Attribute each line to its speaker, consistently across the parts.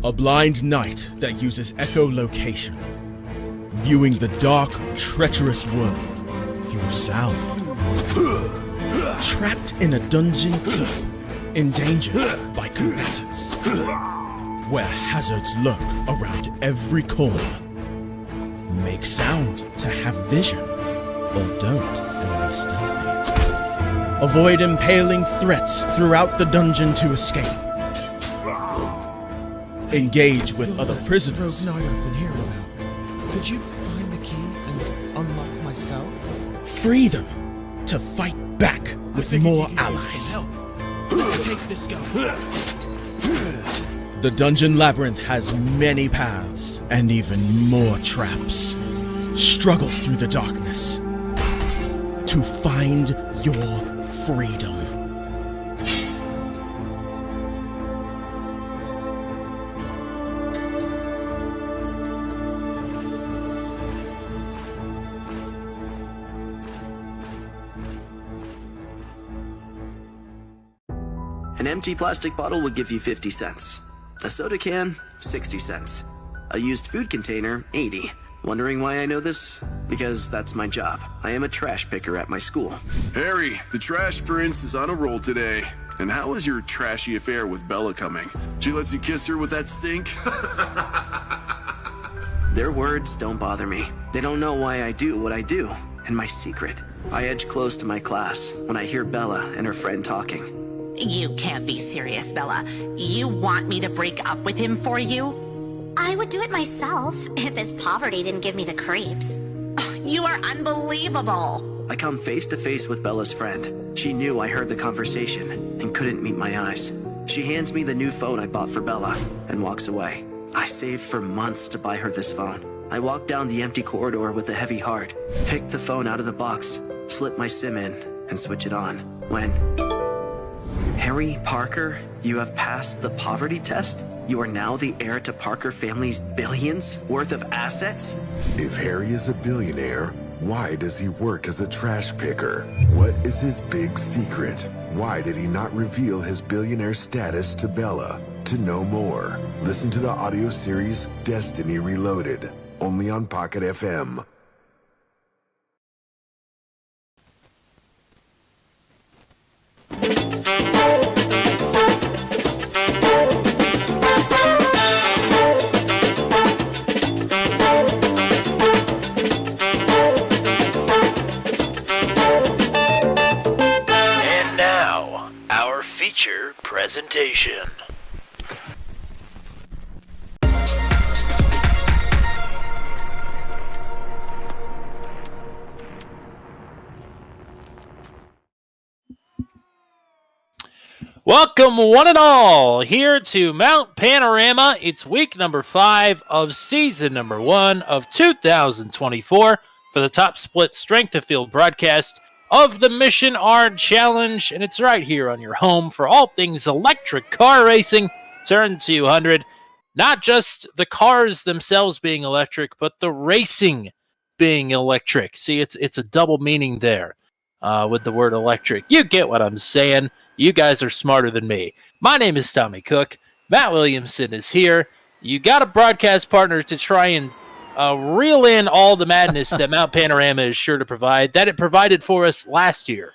Speaker 1: A blind knight that uses echolocation, viewing the dark, treacherous world through sound. Trapped in a dungeon keep, endangered by combatants, where hazards lurk around every corner. Make sound to have vision, or don't and be stealthy. Avoid impaling threats throughout the dungeon to escape. Engage with other prisoners.
Speaker 2: No, I've been here about. Could you find the key and unlock my cell?
Speaker 1: Free them to fight back with more allies.
Speaker 2: Let's take this guy.
Speaker 1: The dungeon labyrinth has many paths and even more traps. Struggle through the darkness to find your freedom.
Speaker 3: An empty plastic bottle would give you 50 cents. A soda can, 60 cents. A used food container, 80. Wondering why I know this? Because that's my job. I am a trash picker at my school.
Speaker 4: Harry, the trash prince is on a roll today. And how was your trashy affair with Bella coming? She lets you kiss her with that stink?
Speaker 3: Their words don't bother me. They don't know why I do what I do. And my secret. I edge close to my class when I hear Bella and her friend talking.
Speaker 5: You can't be serious, Bella. You want me to break up with him for you?
Speaker 6: I would do it myself if his poverty didn't give me the creeps.
Speaker 5: You are unbelievable.
Speaker 3: I come face to face with Bella's friend. She knew I heard the conversation and couldn't meet my eyes. She hands me the new phone I bought for Bella and walks away. I saved for months to buy her this phone. I walk down the empty corridor with a heavy heart, pick the phone out of the box, slip my SIM in, and switch it on. When... Harry Parker, you have passed the poverty test? You are now the heir to Parker family's billions worth of assets?
Speaker 7: If Harry is a billionaire, why does he work as a trash picker? What is his big secret? Why did he not reveal his billionaire status to Bella? To know more, listen to the audio series Destiny Reloaded, only on Pocket FM.
Speaker 8: Presentation. Welcome one and all here to Mount Panorama. It's week number 5 of season number 1 of 2024 for the top split strength of field broadcast of the Mission Art Challenge, and it's right here on your home for all things electric car racing. Turn 200. Not just the cars themselves being electric, but the racing being electric. See, it's a double meaning there with the word electric. You get what I'm saying. You guys are smarter than me. My name is Tommy Cook. Matt Williamson is here. You got a broadcast partner to try and reel in all the madness that Mount Panorama is sure to provide, that it provided for us last year.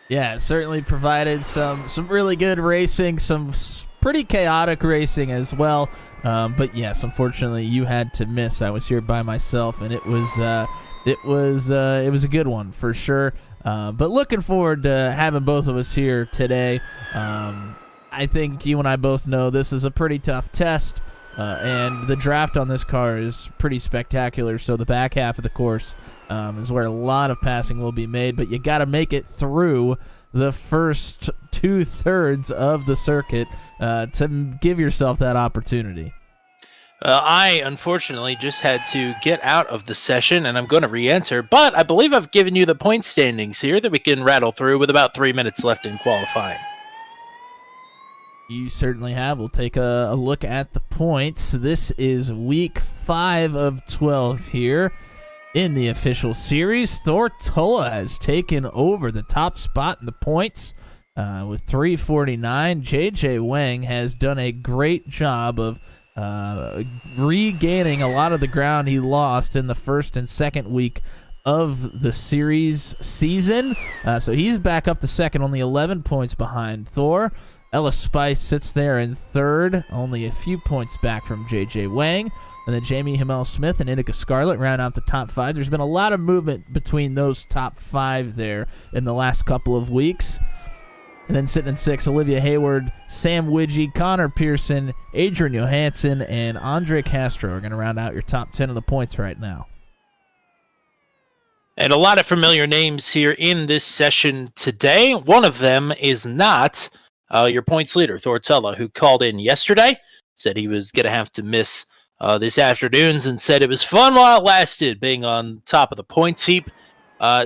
Speaker 9: Yeah, it certainly provided some really good racing, some pretty chaotic racing as well. But yes, unfortunately, you had to miss. I was here by myself, and it was a good one for sure. But looking forward to having both of us here today. I think you and I both know this is a pretty tough test. And the draft on this car is pretty spectacular, so the back half of the course is where a lot of passing will be made, but you got to make it through the first 2/3 of the circuit to give yourself that opportunity.
Speaker 8: I, unfortunately, just had to get out of the session, and I'm going to re-enter, but I believe I've given you the point standings here that we can rattle through with about 3 minutes left in qualifying.
Speaker 9: You certainly have. We'll take a look at the points. This is week 5 of 12 here in the official series. Thortola has taken over the top spot in the points with 349. JJ Wang has done a great job of regaining a lot of the ground he lost in the first and second week of the season. So he's back up to second, only 11 points behind Thor. Ella Spice sits there in third, only a few points back from J.J. Wang. And then Jamie Himmel-Smith and Indica Scarlett round out the top five. There's been a lot of movement between those top five there in the last couple of weeks. And then sitting in sixth, Olivia Hayward, Sam Widgie, Connor Pearson, Adrian Johansson, and Andre Castro are going to round out your top 10 of the points right now.
Speaker 8: And a lot of familiar names here in this session today. One of them is not your points leader, Thortella, who called in yesterday, said he was going to have to miss this afternoon's and said it was fun while it lasted, being on top of the points heap.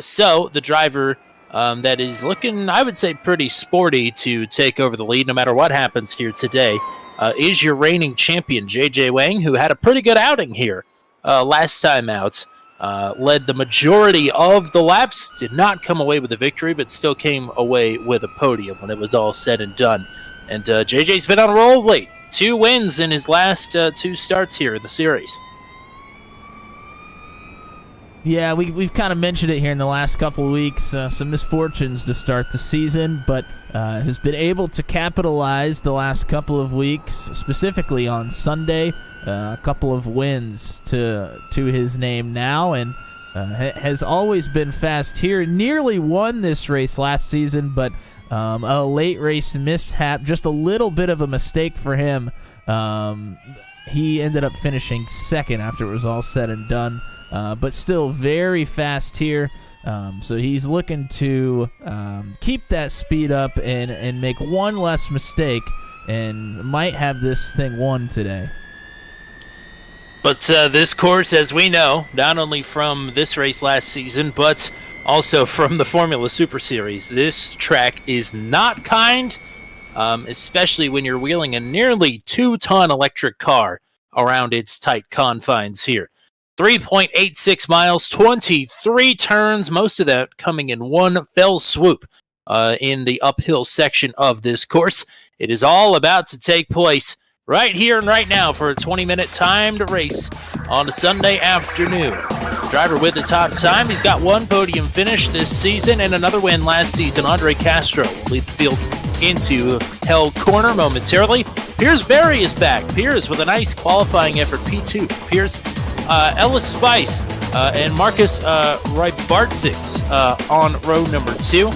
Speaker 8: So the driver that is looking, I would say, pretty sporty to take over the lead no matter what happens here today is your reigning champion, J.J. Wang, who had a pretty good outing here last time out. Led the majority of the laps, did not come away with a victory, but still came away with a podium when it was all said and done. And JJ's been on a roll of late. 2 wins in his last 2 starts here in the series.
Speaker 9: Yeah, we've kind of mentioned it here in the last couple of weeks. Some misfortunes to start the season, but has been able to capitalize the last couple of weeks, specifically on Sunday. A couple of wins to his name now, and has always been fast here. Nearly won this race last season, but a late race mishap, just a little bit of a mistake for him. He ended up finishing second after it was all said and done, but still very fast here. So he's looking to keep that speed up and make one less mistake, and might have this thing won today.
Speaker 8: But this course, as we know, not only from this race last season, but also from the Formula Super Series, this track is not kind, especially when you're wheeling a nearly 2-ton electric car around its tight confines here. 3.86 miles, 23 turns, most of that coming in one fell swoop in the uphill section of this course. It is all about to take place right here and right now for a 20-minute timed race on a Sunday afternoon. The driver with the top time, he's got 1 podium finish this season and another win last season. Andre Castro will lead the field into Hell Corner momentarily. Piers Berry is back. Piers with a nice qualifying effort, P2. Piers, Ella Spice, and Marcus Rybarczyk on row number 2.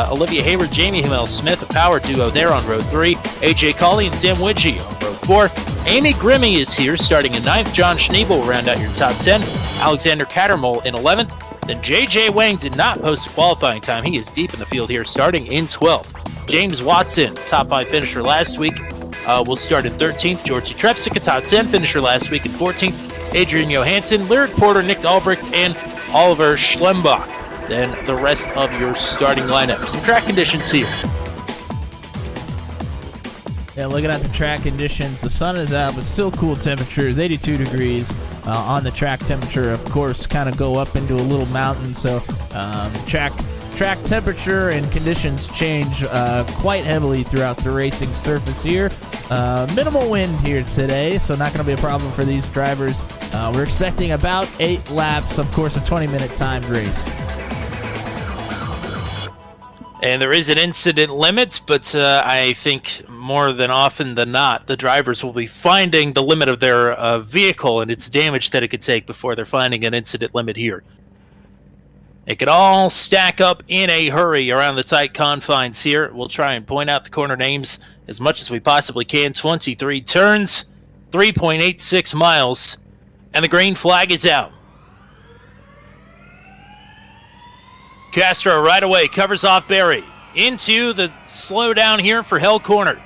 Speaker 8: Olivia Hayward, Jamie Himmel-Smith, a power duo there on row 3. AJ Colley and Sam Widgie on row 4. Amy Grimmie is here starting in 9th. John Schneebel will round out your top 10. Alexander Cattermole in 11th. Then J.J. Wang did not post a qualifying time. He is deep in the field here starting in 12th. James Watson, top 5 finisher last week, will start in 13th. Georgie Trepsick, a top 10 finisher last week in 14th. Adrian Johansson, Lyric Porter, Nick Albrecht, and Oliver Schlembach. Then the rest of your starting lineup. Some track conditions here.
Speaker 9: Yeah, looking at the track conditions, the sun is out, but still cool temperatures, 82 degrees on the track temperature. Of course, kind of go up into a little mountain, so track temperature and conditions change quite heavily throughout the racing surface here. Minimal wind here today, so not going to be a problem for these drivers. We're expecting about 8 laps, of course, a 20-minute timed race.
Speaker 8: And there is an incident limit, but I think more than often than not, the drivers will be finding the limit of their vehicle and its damage that it could take before they're finding an incident limit here. It could all stack up in a hurry around the tight confines here. We'll try and point out the corner names as much as we possibly can. 23 turns, 3.86 miles, and the green flag is out. Castro right away covers off Berry into the slowdown here for Hell Corner.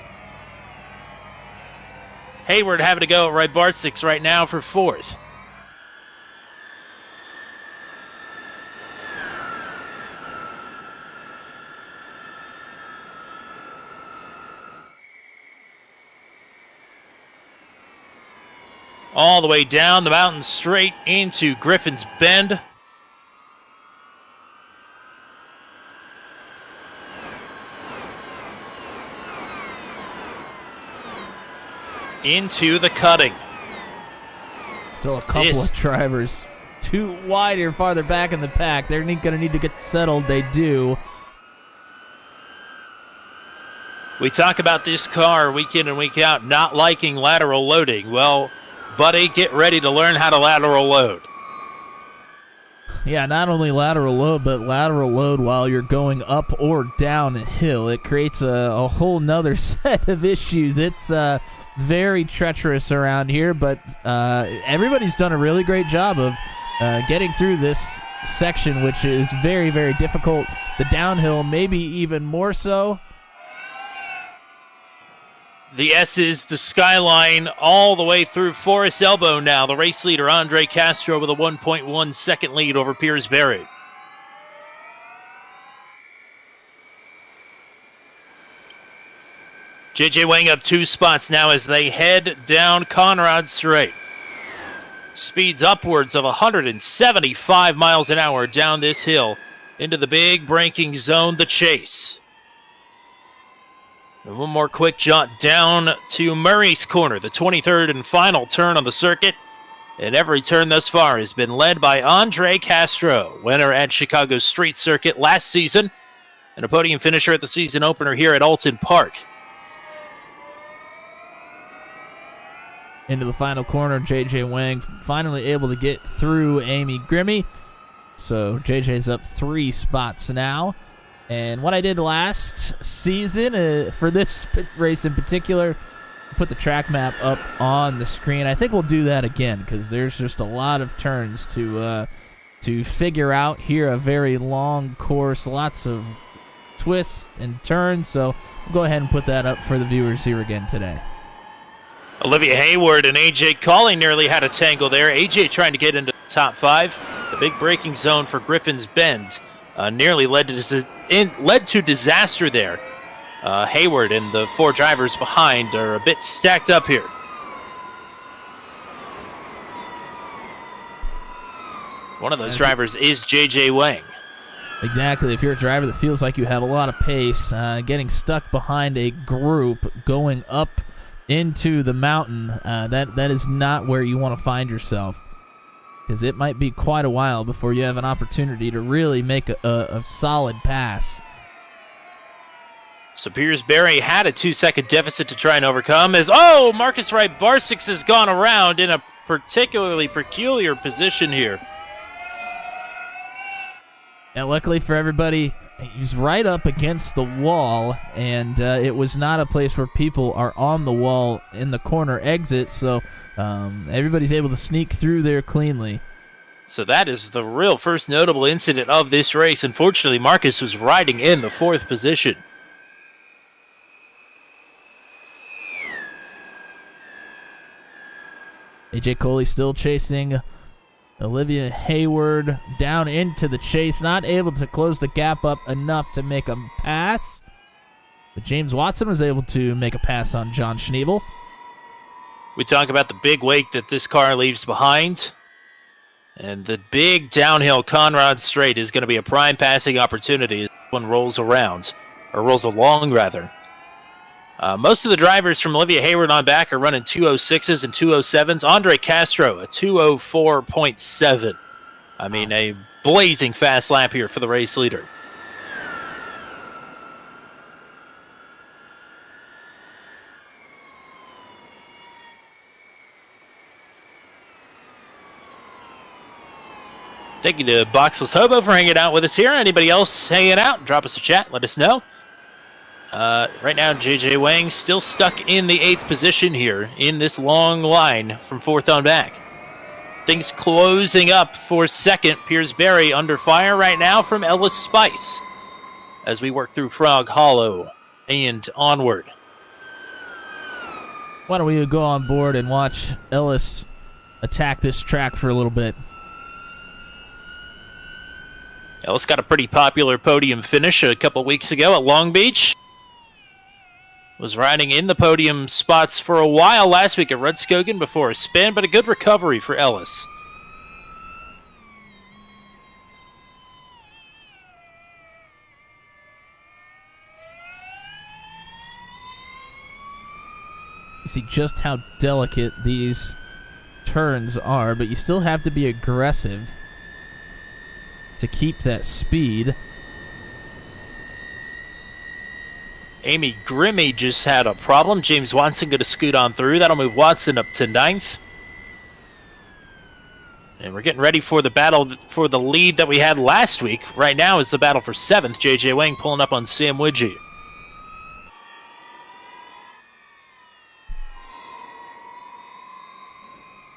Speaker 8: Hayward having to go at Rybarczyk right now for 4th. All the way down the mountain straight into Griffin's Bend. into the cutting.
Speaker 9: Still a couple of drivers too wide here, farther back in the pack. They're going to need to get settled. They do.
Speaker 8: We talk about this car week in and week out not liking lateral loading. Well, buddy, get ready to learn how to lateral load.
Speaker 9: Yeah, not only lateral load, but lateral load while you're going up or down a hill. It creates a whole nother set of issues. It's very treacherous around here, but everybody's done a really great job of getting through this section, which is very, very difficult. The downhill, maybe even more so.
Speaker 8: The S's, the skyline, all the way through Forest Elbow now. The race leader, Andre Castro, with a 1.1 second lead over Piersbury. JJ Wang up 2 spots now as they head down Conrad Strait. Speeds upwards of 175 miles an hour down this hill into the big braking zone, the Chase. And one more quick jaunt down to Murray's Corner, the 23rd and final turn on the circuit. And every turn thus far has been led by Andre Castro, winner at Chicago's Street Circuit last season, and a podium finisher at the season opener here at Alton Park.
Speaker 9: Into the final corner, JJ Wang finally able to get through Amy Grimmie. So JJ's up 3 spots now. And what I did last season for this race in particular, put the track map up on the screen. I think we'll do that again because there's just a lot of turns to figure out here. A very long course, lots of twists and turns. So we'll go ahead and put that up for the viewers here again today.
Speaker 8: Olivia Hayward and AJ Colley nearly had a tangle there. AJ trying to get into the top 5. The big braking zone for Griffin's Bend nearly led to disaster there. Hayward and the 4 drivers behind are a bit stacked up here. One of those drivers is JJ Wang.
Speaker 9: Exactly. If you're a driver that feels like you have a lot of pace, getting stuck behind a group going up into the mountain, that is not where you want to find yourself, because it might be quite a while before you have an opportunity to really make a solid pass.
Speaker 8: So Piersbury had a 2-second deficit to try and overcome as, Marcus Wright Barsix has gone around in a particularly peculiar position here.
Speaker 9: And luckily for everybody, he's right up against the wall, and it was not a place where people are on the wall in the corner exit, so everybody's able to sneak through there cleanly.
Speaker 8: So that is the real first notable incident of this race. Unfortunately, Marcus was riding in the 4th position.
Speaker 9: AJ Coley still chasing Olivia Hayward down into the chase, not able to close the gap up enough to make a pass. But James Watson was able to make a pass on John Schneebel.
Speaker 8: We talk about the big wake that this car leaves behind. And the big downhill Conrad Strait is going to be a prime passing opportunity as one rolls around, or rolls along rather. Most of the drivers from Olivia Hayward on back are running 206s and 207s. Andre Castro, a 204.7. I mean, a blazing fast lap here for the race leader. Thank you to Boxless Hobo for hanging out with us here. Anybody else hanging out? Drop us a chat. Let us know. Right now, JJ Wang still stuck in the 8th position here in this long line from 4th on back. Things closing up for 2nd. Piersbury under fire right now from Ellis Spice as we work through Frog Hollow and onward.
Speaker 9: Why don't we go on board and watch Ellis attack this track for a little bit?
Speaker 8: Ellis got a pretty popular podium finish a couple weeks ago at Long Beach. Was riding in the podium spots for a while last week at Rudskogen before a spin, but a good recovery for Ellis.
Speaker 9: You see just how delicate these turns are, but you still have to be aggressive to keep that speed.
Speaker 8: Amy Grimmy just had a problem. James Watson going to scoot on through. That'll move Watson up to 9th. And we're getting ready for the battle for the lead that we had last week. Right now is the battle for 7th. J.J. Wang pulling up on Sam Widgie.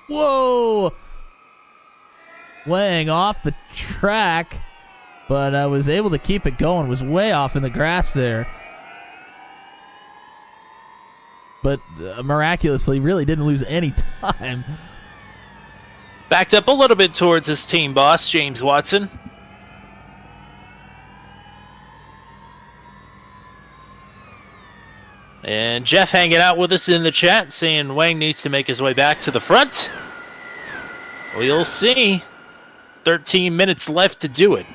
Speaker 9: Whoa! Wang off the track, but I was able to keep it going. Was way off in the grass there. But miraculously really didn't lose any time.
Speaker 8: Backed up a little bit towards his team boss, James Watson. And Jeff hanging out with us in the chat, saying Wang needs to make his way back to the front. We'll see. 13 minutes left to do it.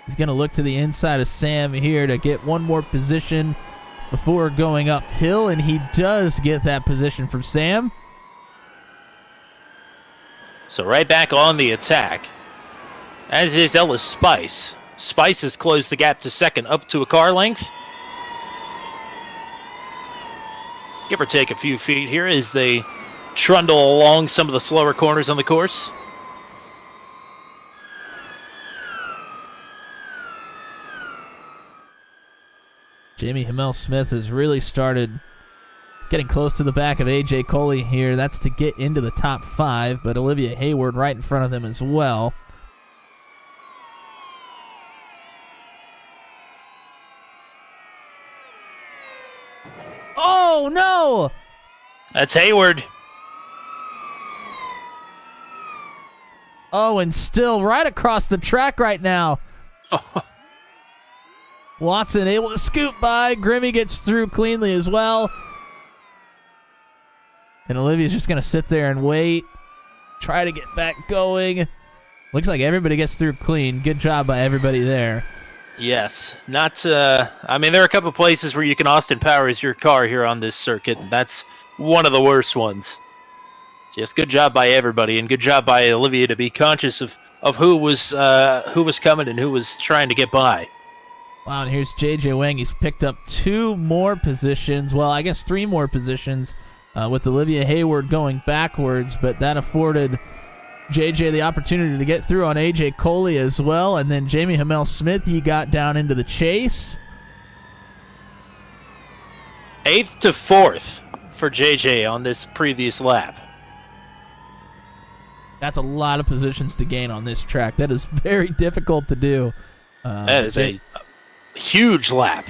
Speaker 9: He's going to look to the inside of Sam here to get one more position before going uphill, and he does get that position from Sam.
Speaker 8: So right back on the attack, as is Ellis Spice. Spice has closed the gap to second up to a car length. Give or take a few feet here as they trundle along some of the slower corners on the course.
Speaker 9: Jamie Hamel-Smith has really started getting close to the back of A.J. Coley here. That's to get into the top 5, but Olivia Hayward right in front of them as well. Oh, no!
Speaker 8: That's Hayward.
Speaker 9: Oh, and still right across the track right now. Watson able to scoot by. Grimmy gets through cleanly as well. And Olivia's just going to sit there and wait. Try to get back going. Looks like everybody gets through clean. Good job by everybody there.
Speaker 8: Yes. Not, I mean, there are a couple places where you can Austin Powers your car here on this circuit, and that's one of the worst ones. Just good job by everybody, and good job by Olivia to be conscious of who was coming and who was trying to get by.
Speaker 9: Wow, and here's J.J. Wang. He's picked up 2 more positions. Well, I guess 3 more positions with Olivia Hayward going backwards, but that afforded J.J. the opportunity to get through on A.J. Coley as well. And then Jamie Hamel-Smith, he got down into the chase.
Speaker 8: 8th to 4th for J.J. on this previous lap.
Speaker 9: That's a lot of positions to gain on this track. That is very difficult to do.
Speaker 8: That is a huge lap.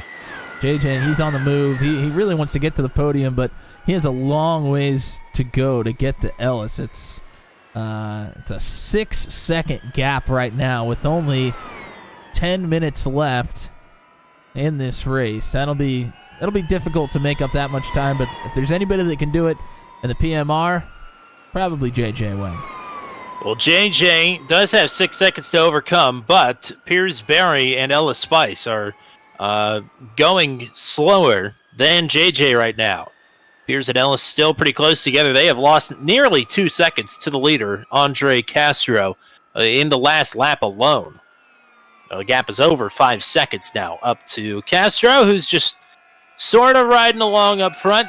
Speaker 9: JJ, he's on the move. He really wants to get to the podium, but he has a long ways to go to get to Ellis. It's a 6-second gap right now with only 10 minutes left in this race. That'll be difficult to make up that much time, but if there's anybody that can do it in the PMR, probably JJ Wang.
Speaker 8: Well, JJ does have 6 seconds to overcome, but Piers Berry and Ella Spice are going slower than JJ right now. Piers and Ellis still pretty close together. They have lost nearly 2 seconds to the leader, Andre Castro, in the last lap alone. The gap is over 5 seconds now, up to Castro, who's just sort of riding along up front.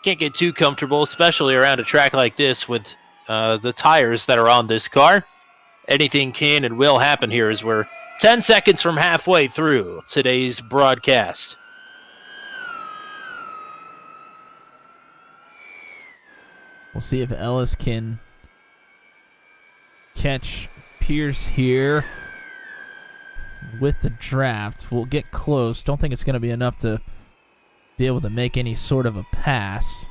Speaker 8: Can't get too comfortable, especially around a track like this with the tires that are on this car. Anything can and will happen here as we're 10 seconds from halfway through today's broadcast.
Speaker 9: We'll see if Ellis can catch Pierce here with the draft. We'll get close. Don't think it's going to be enough to be able to make any sort of a pass.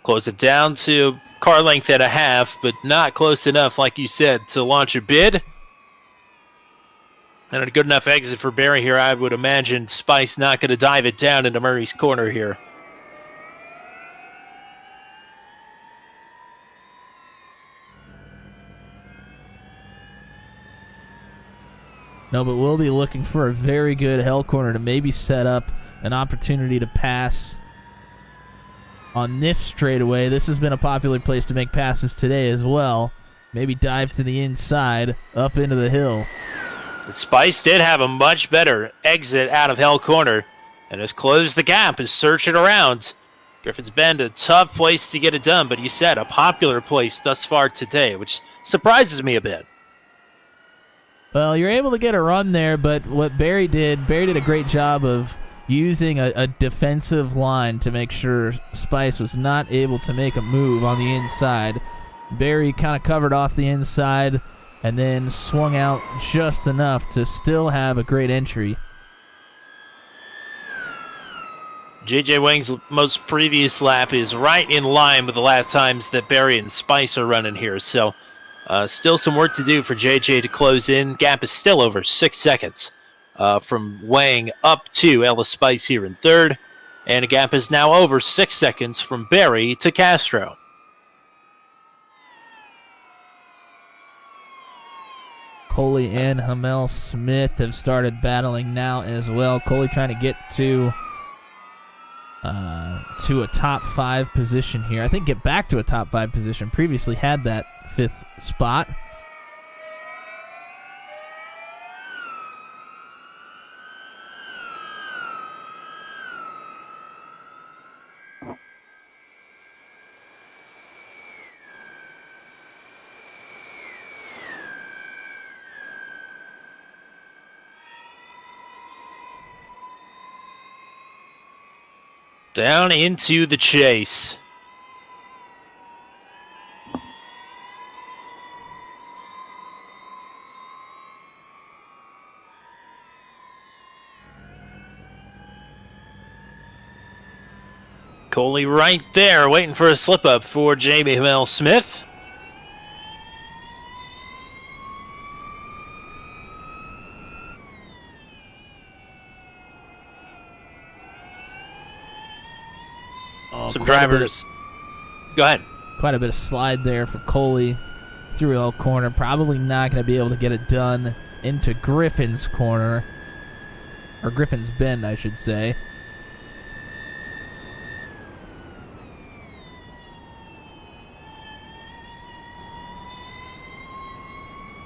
Speaker 8: Close it down to car length and a half, but not close enough, like you said, to launch a bid. And a good enough exit for Barry here. I would imagine Spice not going to dive it down into Murray's corner here.
Speaker 9: No, but we'll be looking for a very good hell corner to maybe set up an opportunity to pass on this straightaway. This has been a popular place to make passes today as well. Maybe dive to the inside, up into the hill.
Speaker 8: Spice did have a much better exit out of Hell Corner and has closed the gap, is searching around. Griffin's Bend, a tough place to get it done, but you said a popular place thus far today, which surprises me a bit.
Speaker 9: Well, you're able to get a run there, but what Barry did a great job of using a defensive line to make sure Spice was not able to make a move on the inside. Barry kind of covered off the inside and then swung out just enough to still have a great entry.
Speaker 8: JJ Wang's most previous lap is right in line with the lap times that Barry and Spice are running here, so still some work to do for JJ to close in. Gap is still over 6 seconds from Wang up to Ellis Spice here in third, and a gap is now over 6 seconds from Barry to Castro.
Speaker 9: Coley and Hamel Smith have started battling now as well. Coley trying to get to a top 5 position here. I think get back to a top 5 position. Previously had that 5th spot.
Speaker 8: Down into the chase. Coley right there, waiting for a slip-up for Jamie Hamel Smith. Some drivers. Go ahead.
Speaker 9: Quite a bit of slide there for Coley through L corner. Probably not going to be able to get it done into Griffin's corner. Or Griffin's Bend, I should say.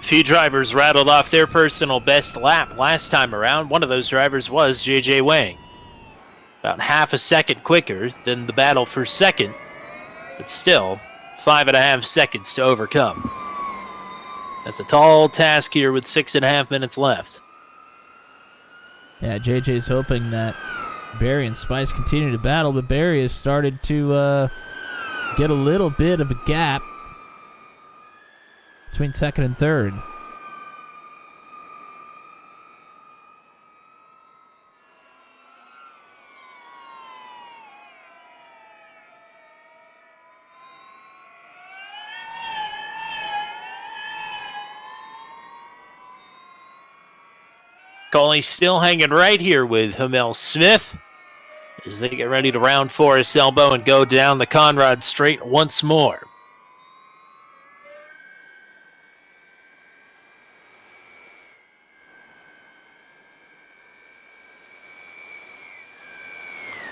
Speaker 8: A few drivers rattled off their personal best lap last time around. One of those drivers was JJ Wang. About half a second quicker than the battle for second, but still 5.5 seconds to overcome. That's a tall task here with 6.5 minutes left.
Speaker 9: Yeah, JJ's hoping that Barry and Spice continue to battle, but Barry has started to get a little bit of a gap between second and third.
Speaker 8: Coley still hanging right here with Hamel Smith as they get ready to round Forest Elbow and go down the Conrad Straight once more.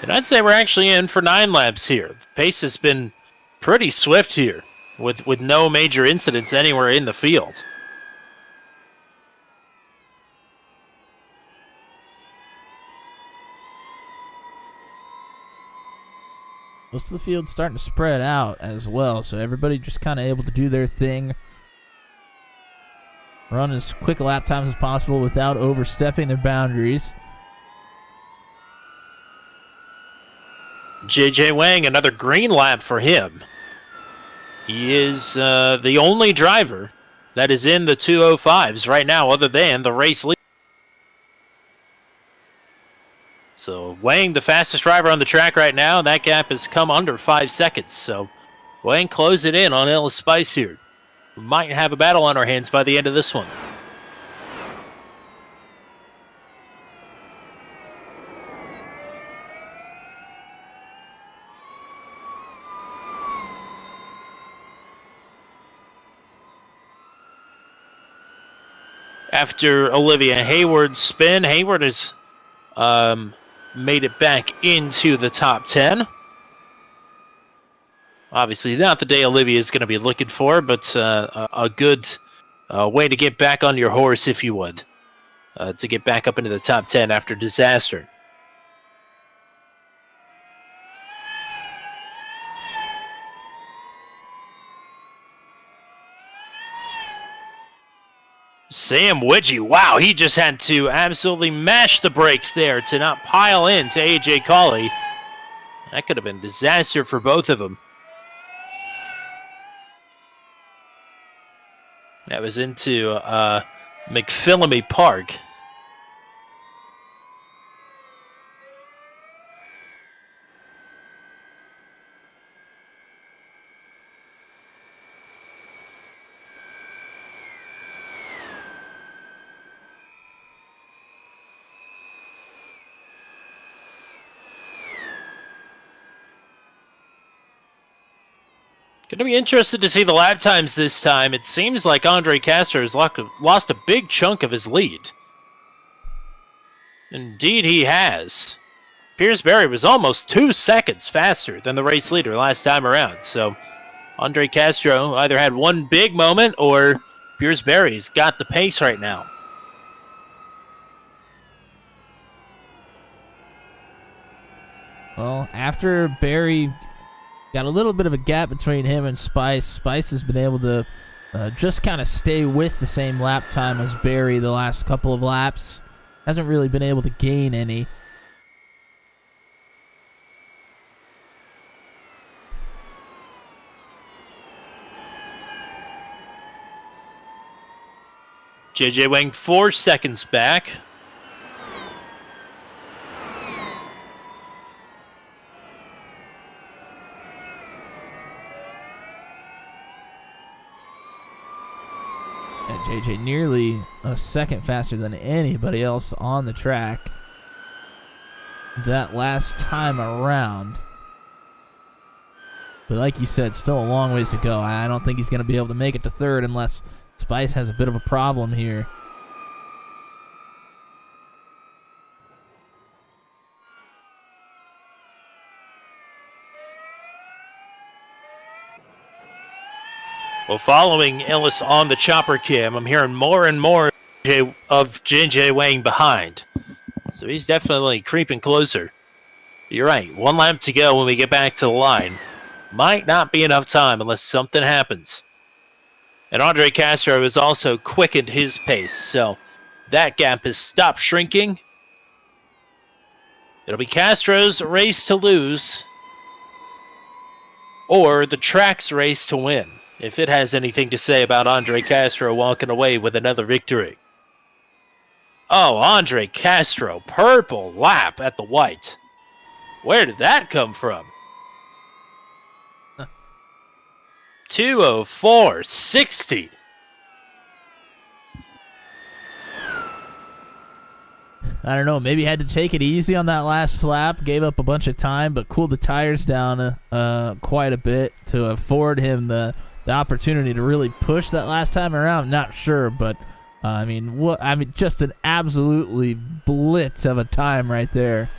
Speaker 8: And I'd say we're actually in for 9 laps here. The pace has been pretty swift here with no major incidents anywhere in the field.
Speaker 9: Most of the field's starting to spread out as well, so everybody just kind of able to do their thing. Run as quick lap times as possible without overstepping their boundaries.
Speaker 8: JJ Wang, another green lap for him. He is the only driver that is in the 205s right now other than the race leader. So Wang, the fastest driver on the track right now, that gap has come under 5 seconds. So Wang close it in on Ellis Spice here. We might have a battle on our hands by the end of this one. After Olivia Hayward's spin, Hayward is made it back into the top 10. Obviously, not the day Olivia is going to be looking for, but a good way to get back on your horse, if you would, to get back up into the top 10 after disaster. Sam Widgie, wow, he just had to absolutely mash the brakes there to not pile into AJ Cawley. That could have been a disaster for both of them. That was into McPhillamy Park. Going to be interested to see the lap times this time. It seems like Andre Castro has lost a big chunk of his lead. Indeed, he has. Pierce Berry was almost 2 seconds faster than the race leader last time around. So Andre Castro either had one big moment or Pierce Berry's got the pace right now.
Speaker 9: Well, after Berry got a little bit of a gap between him and Spice, Spice has been able to just kind of stay with the same lap time as Berry the last couple of laps. Hasn't really been able to gain any.
Speaker 8: JJ Wang 4 seconds back.
Speaker 9: JJ nearly a second faster than anybody else on the track that last time around. But like you said, still a long ways to go. I don't think he's going to be able to make it to third unless Spice has a bit of a problem here.
Speaker 8: Well, following Ellis on the chopper cam, I'm hearing more and more of JJ Wang behind. So he's definitely creeping closer. You're right, 1 lap to go when we get back to the line. Might not be enough time unless something happens. And Andre Castro has also quickened his pace, so that gap has stopped shrinking. It'll be Castro's race to lose, or the track's race to win, if it has anything to say about Andre Castro walking away with another victory. Oh, Andre Castro, purple lap at the white. Where did that come from? 2:04.60.
Speaker 9: I don't know, maybe had to take it easy on that last lap, gave up a bunch of time, but cooled the tires down quite a bit to afford him the opportunity to really push that last time around. Not sure, but just an absolutely blitz of a time right there.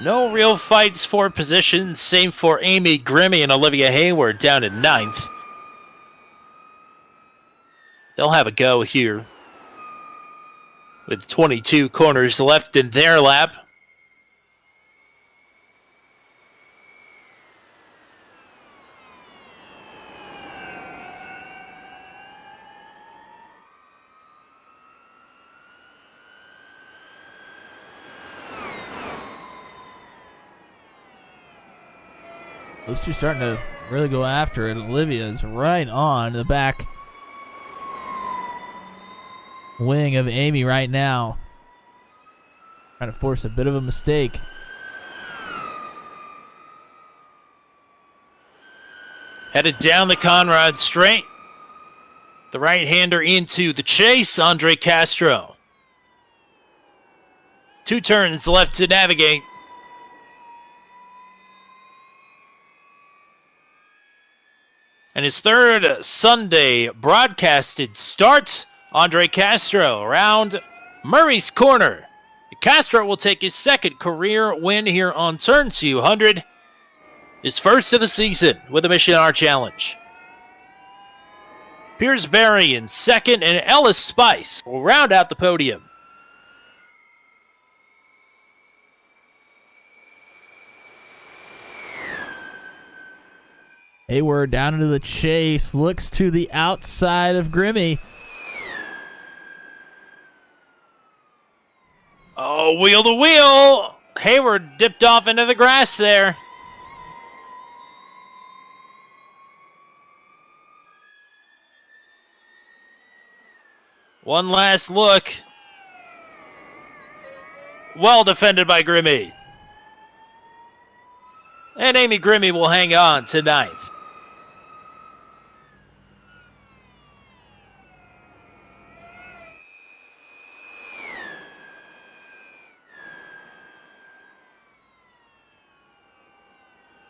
Speaker 8: No real fights for position. Same for Amy Grimmy and Olivia Hayward down in 9th. They'll have a go here with 22 corners left in their lap.
Speaker 9: Those two starting to really go after it. Olivia's right on the back wing of Amy right now. Trying to force a bit of a mistake.
Speaker 8: Headed down the Conrad straight. The right-hander into the chase, Andre Castro. 2 turns left to navigate. And his third Sunday broadcasted start, Andre Castro around Murray's Corner. Castro will take his second career win here on turn 200. His first of the season with the Mission R Challenge. Piers Berry in second, and Ellis Spice will round out the podium.
Speaker 9: Hayward down into the chase, looks to the outside of Grimmy.
Speaker 8: Oh, wheel to wheel. Hayward dipped off into the grass there. One last look. Well defended by Grimmy. And Amy Grimmy will hang on to ninth.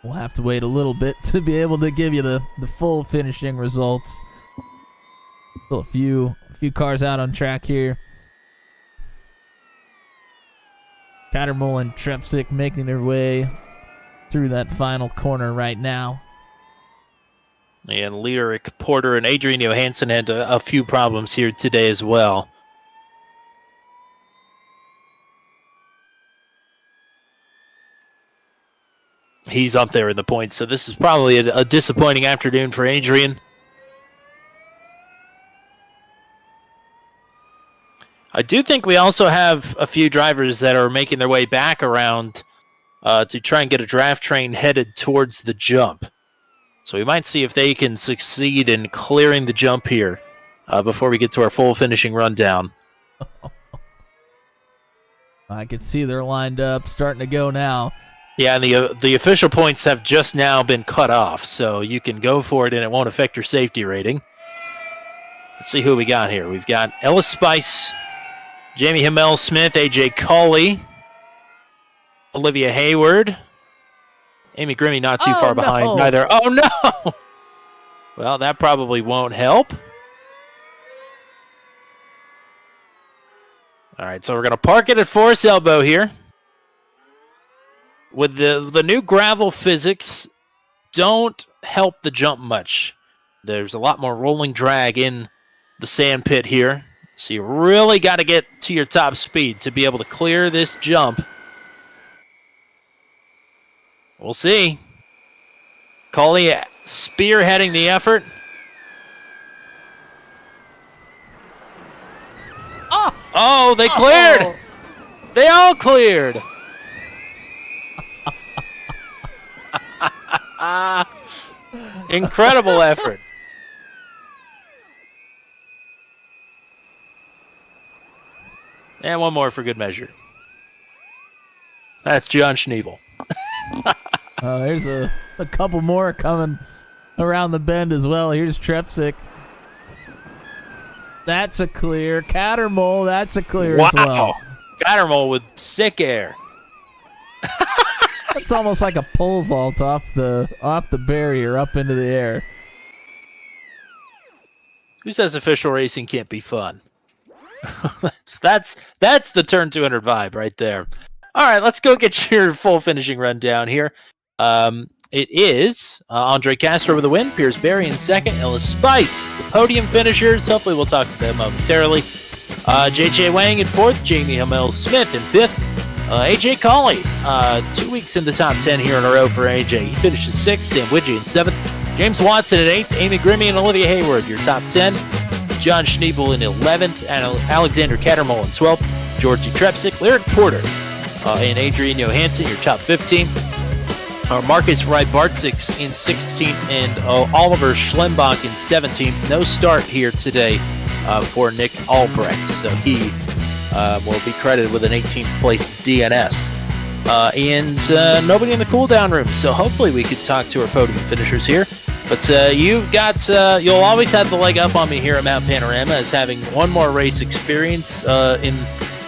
Speaker 9: We'll have to wait a little bit to be able to give you the full finishing results. Still a few cars out on track here. Cattermole and Trepsick making their way through that final corner right now.
Speaker 8: And Lierick Porter and Adrian Johansson had a few problems here today as well. He's up there in the points, so this is probably a disappointing afternoon for Adrian. I do think we also have a few drivers that are making their way back around to try and get a draft train headed towards the jump. So we might see if they can succeed in clearing the jump here before we get to our full finishing rundown.
Speaker 9: I can see they're lined up, starting to go now.
Speaker 8: Yeah, and the official points have just now been cut off, so you can go for it and it won't affect your safety rating. Let's see who we got here. We've got Ellis Spice, Jamie Himmel-Smith, AJ Cawley, Olivia Hayward, Amy Grimmy not too far behind either. Oh, no! Well, that probably won't help. All right, so we're going to park it at Forest Elbow here. With the new gravel physics, don't help the jump much. There's a lot more rolling drag in the sand pit here. So you really got to get to your top speed to be able to clear this jump. We'll see. Coley spearheading the effort. Oh, they cleared! They all cleared! Incredible effort. And one more for good measure. That's John Schneebel.
Speaker 9: There's a couple more coming around the bend as well. Here's Trepsick. That's a clear. Cattermole, that's a clear as well.
Speaker 8: Wow. Cattermole with sick air.
Speaker 9: It's almost like a pole vault off the barrier up into the air.
Speaker 8: Who says official racing can't be fun? that's the turn 200 vibe right there. All right, let's go get your full finishing rundown here. It is Andre Castro with the win, Piers Berry in second, Ellis Spice, the podium finishers. Hopefully we'll talk to them momentarily. JJ Wang in fourth, Jamie Himmel-Smith in fifth, AJ Cawley, 2 weeks in the top 10 here in a row for AJ. He finishes sixth, Sam Widgie in seventh, James Watson in eighth, Amy Grimmy and Olivia Hayward, your top 10. John Schneebel in 11th, and Alexander Cattermole in 12th, Georgie Trepsick, Lyric Porter, and Adrian Johansson, your top 15. Marcus Rybarczyk in 16th, and Oliver Schlembach in 17th. No start here today for Nick Albrecht, so he will be credited with an 18th place DNS. And nobody in the cool-down room, so hopefully we could talk to our podium finishers here. But you'll always have the leg up on me here at Mount Panorama as having one more race experience in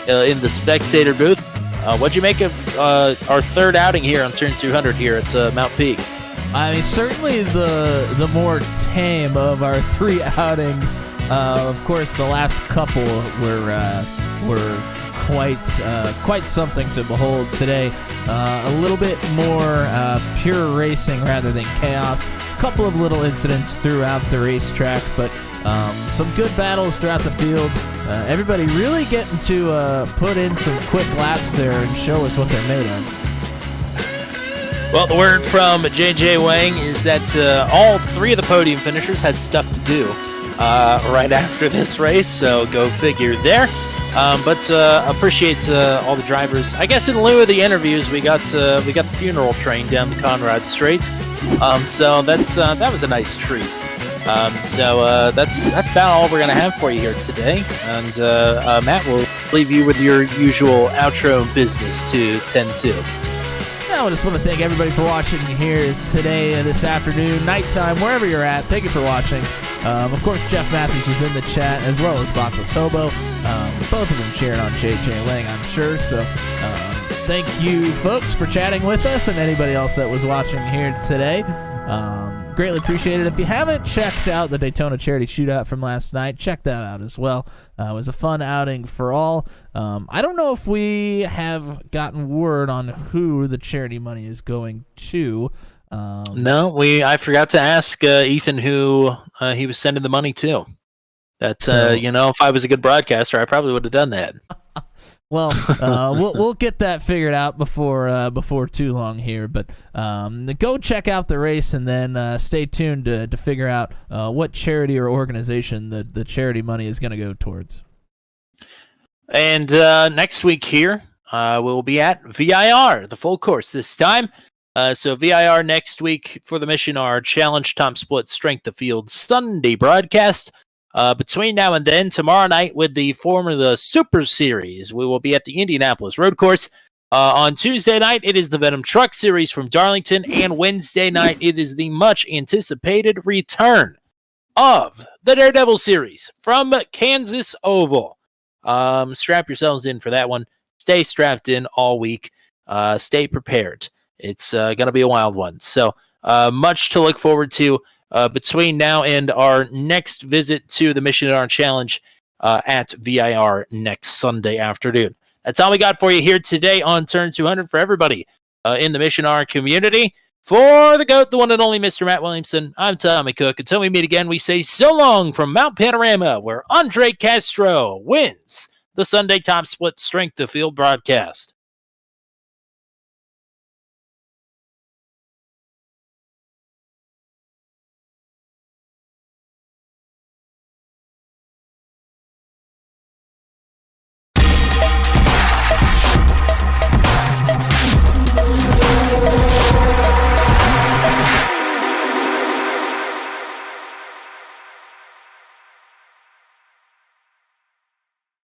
Speaker 8: the spectator booth. What'd you make of our third outing here on Turn 200 here at Mount Peak?
Speaker 9: I mean, certainly the more tame of our 3 outings. Of course, the last couple were quite something to behold today. A little bit more pure racing rather than chaos. A couple of little incidents throughout the racetrack, but some good battles throughout the field. Everybody really getting to put in some quick laps there and show us what they're made of.
Speaker 8: Well, the word from J.J. Wang is that all 3 of the podium finishers had stuff to do right after this race, so go figure there. But appreciate all the drivers. I guess in lieu of the interviews, we got the funeral train down the Conrad Straits. So that was a nice treat. So that's about all we're gonna have for you here today. And Matt will leave you with your usual outro business to tend to.
Speaker 9: I just want to thank everybody for watching here today, this afternoon, nighttime, wherever you're at. Thank you for watching. Of course, Jeff Matthews was in the chat, as well as Backless Hobo. Both of them shared on JJ Lang, I'm sure. So thank you, folks, for chatting with us, and anybody else that was watching here today. Greatly appreciated. If you haven't checked out the Daytona Charity Shootout from last night, check that out as well. It was a fun outing for all. I don't know if we have gotten word on who the charity money is going to.
Speaker 8: No, I forgot to ask Ethan who he was sending the money to. That if I was a good broadcaster, I probably would have done that.
Speaker 9: Well, we'll get that figured out before too long here. But go check out the race and then stay tuned to figure out what charity or organization the charity money is going to go towards.
Speaker 8: And next week here, we'll be at VIR, the full course this time. So VIR next week for the Mission R Challenge Top Split Strength of Field Sunday broadcast. Between now and then, tomorrow night with the Formula Super Series, we will be at the Indianapolis Road Course. On Tuesday night, it is the Venom Truck Series from Darlington, and Wednesday night, it is the much-anticipated return of the Daredevil Series from Kansas Oval. Strap yourselves in for that one. Stay strapped in all week. Stay prepared. It's going to be a wild one. So much to look forward to. Between now and our next visit to the Mission R Challenge at VIR next Sunday afternoon. That's all we got for you here today on Turn 200 for everybody in the Mission R community. For the GOAT, the one and only Mr. Matt Williamson, I'm Tommy Cook. Until we meet again, we say so long from Mount Panorama, where Andre Castro wins the Sunday Top Split Strength of Field broadcast.